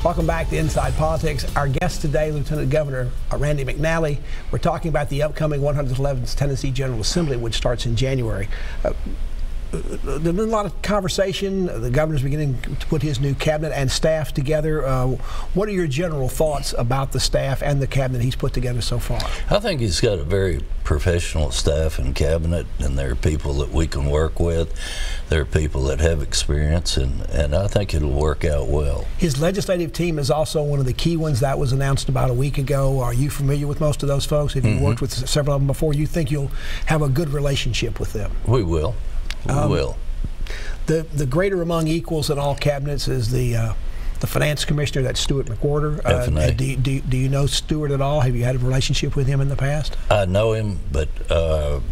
Welcome back to Inside Politics. Our guest today, Lieutenant Governor Randy McNally. We're talking about the upcoming 111th Tennessee General Assembly, which starts in January. There's been a lot of conversation. The governor's beginning to put his new cabinet and staff together. What are your general thoughts about the staff and the cabinet he's put together so far? I think he's got a very professional staff and cabinet, and there are people that we can work with. There are people that have experience, and I think it'll work out well. His legislative team is also one of the key ones that was announced about a week ago. Are you familiar with most of those folks? Have you worked with several of them before? You think you'll have a good relationship with them? We will. We will. The greater among equals in all cabinets is the finance commissioner, that's Stuart McWhorter. Do you know Stuart at all? Have you had a relationship with him in the past? I know him, but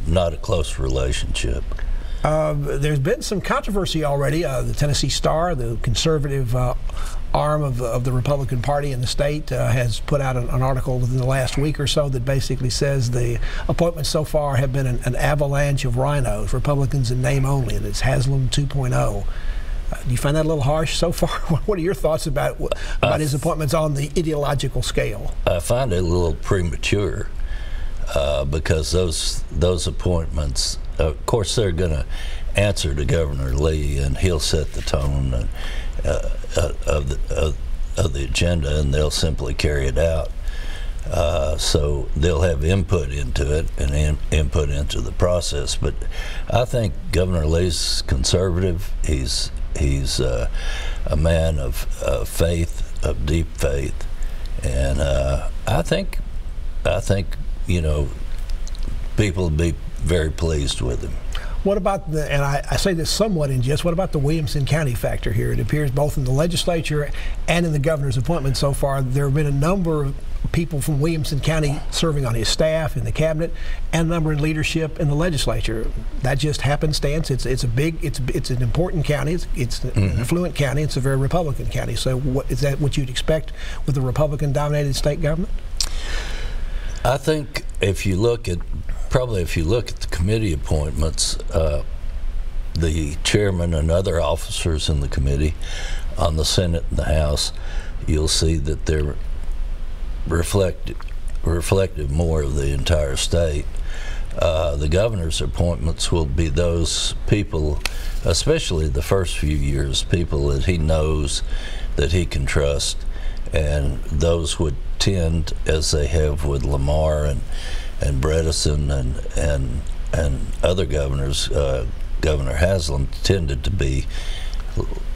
not a close relationship. There's been some controversy already. The Tennessee Star, the conservative arm of the Republican Party in the state, has put out an article within the last week or so that basically says the appointments so far have been an avalanche of rhinos, Republicans in name only, and it's Haslam 2.0. Do you find that a little harsh so far? What are your thoughts about his appointments on the ideological scale? I find it a little premature because those appointments, of course, they're going to answer to Governor Lee, and he'll set the tone of the agenda, and they'll simply carry it out. So they'll have input into it and input into the process. But I think Governor Lee's conservative. He's a man of faith, of deep faith, and I think you know, people will be very pleased with him. What about and I say this somewhat in jest, what about the Williamson County factor here? It appears both in the legislature and in the governor's appointment so far, there have been a number of people from Williamson County serving on his staff, in the cabinet, and a number in leadership in the legislature. That just happenstance. It's an important county. It's an affluent county. It's a very Republican county. So is that what you'd expect with a Republican-dominated state government? I think if you look at the committee appointments, the chairman and other officers in the committee, on the Senate and the House, you'll see that they're reflective more of the entire state. The governor's appointments will be those people, especially the first few years, people that he knows, that he can trust, and those would tend, as they have with Lamar and Bredesen and other governors, Governor Haslam tended to be,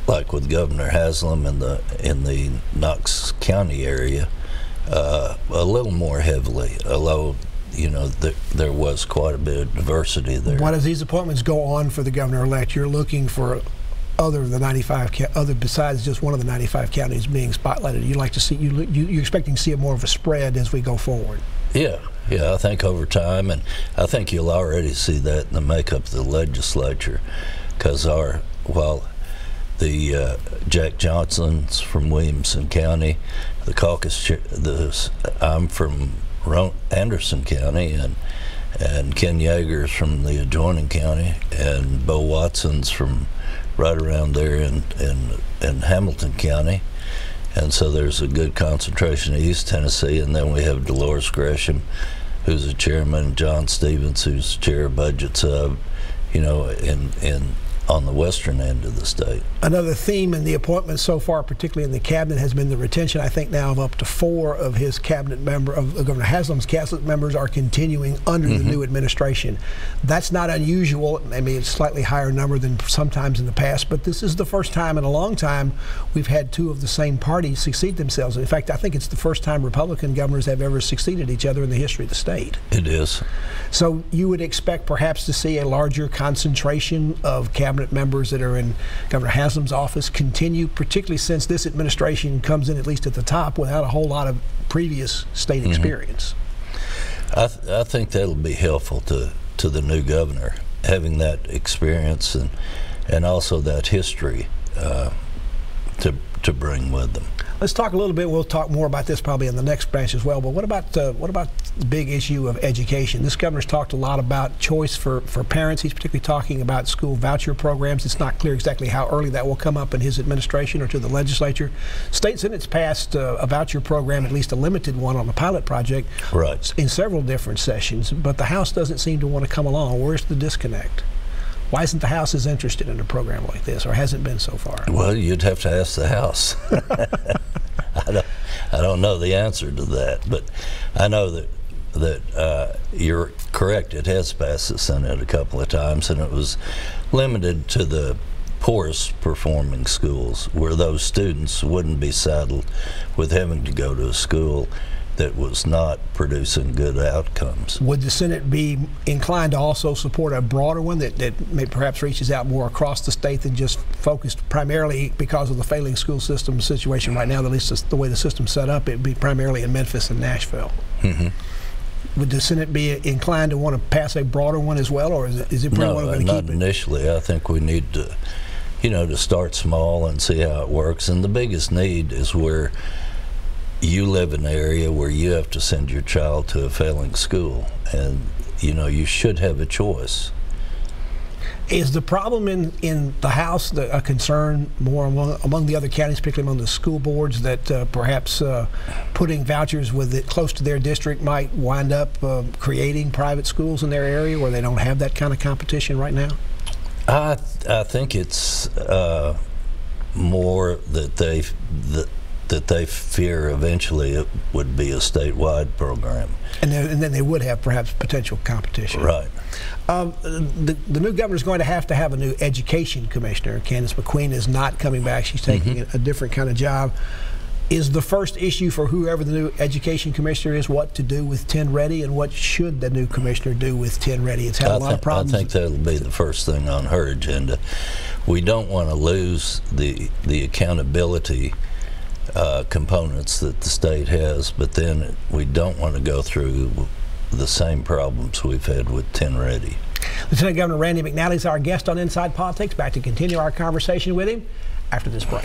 like with Governor Haslam in the Knox County area, a little more heavily, although you know there was quite a bit of diversity there. What as these appointments go on for the governor-elect, you're looking for other besides just one of the 95 counties being spotlighted. You like to see you're expecting to see more of a spread as we go forward. Yeah, I think over time, and I think you'll already see that in the makeup of the legislature, because the Jack Johnson's from Williamson County, the caucus I'm from Anderson County, and Ken Yeager's from the adjoining county, and Bo Watson's from right around there in Hamilton County. And so there's a good concentration of East Tennessee, and then we have Dolores Gresham, who's a chairman, John Stevens, who's chair of budgets, you know, on the western end of the state. Another theme in the appointments so far, particularly in the cabinet, has been the retention, I think now, of up to 4 of his cabinet Governor Haslam's cabinet members are continuing under the new administration. That's not unusual. Maybe it's a slightly higher number than sometimes in the past, but this is the first time in a long time we've had 2 of the same party succeed themselves. In fact, I think it's the first time Republican governors have ever succeeded each other in the history of the state. It is. So you would expect perhaps to see a larger concentration of cabinet members that are in Governor Haslam's office continue, particularly since this administration comes in, at least at the top, without a whole lot of previous state experience. I think that'll be helpful to the new governor, having that experience and also that history to bring with them. Let's talk a little bit. We'll talk more about this probably in the next branch as well. But what about the big issue of education? This governor's talked a lot about choice for parents. He's particularly talking about school voucher programs. It's not clear exactly how early that will come up in his administration or to the legislature. State Senate's passed a voucher program, at least a limited one on the pilot project, right, in several different sessions. But the House doesn't seem to want to come along. Where's the disconnect? Why isn't the House as interested in a program like this, or hasn't been so far? Well, you'd have to ask the House. I don't know the answer to that, but I know that you're correct. It has passed the Senate a couple of times, and it was limited to the poorest performing schools, where those students wouldn't be saddled with having to go to a school that was not producing good outcomes. Would the Senate be inclined to also support a broader one that may perhaps reaches out more across the state than just focused primarily, because of the failing school system situation right now, at least the way the system's set up, it would be primarily in Memphis and Nashville? Mm-hmm. Would the Senate be inclined to want to pass a broader one as well, or is it pretty well going to keep it? No, not initially. I think we need to, to start small and see how it works. And the biggest need is where you live in an area where you have to send your child to a failing school, and you should have a choice. Is the problem in the House a concern more among the other counties, particularly among the school boards, that perhaps putting vouchers with it close to their district might wind up creating private schools in their area where they don't have that kind of competition right now? I think it's more that they fear eventually it would be a statewide program. And then they would have perhaps potential competition. Right. The new governor's going to have a new education commissioner. Candace McQueen is not coming back. She's taking a different kind of job. Is the first issue for whoever the new education commissioner is what to do with 10 Ready, and what should the new commissioner do with 10 Ready? It's had a lot of problems. I think that'll be the first thing on her agenda. We don't want to lose the accountability components that the state has, but then we don't want to go through the same problems we've had with 10 Ready. Lieutenant Governor Randy McNally is our guest on Inside Politics. Back to continue our conversation with him after this break.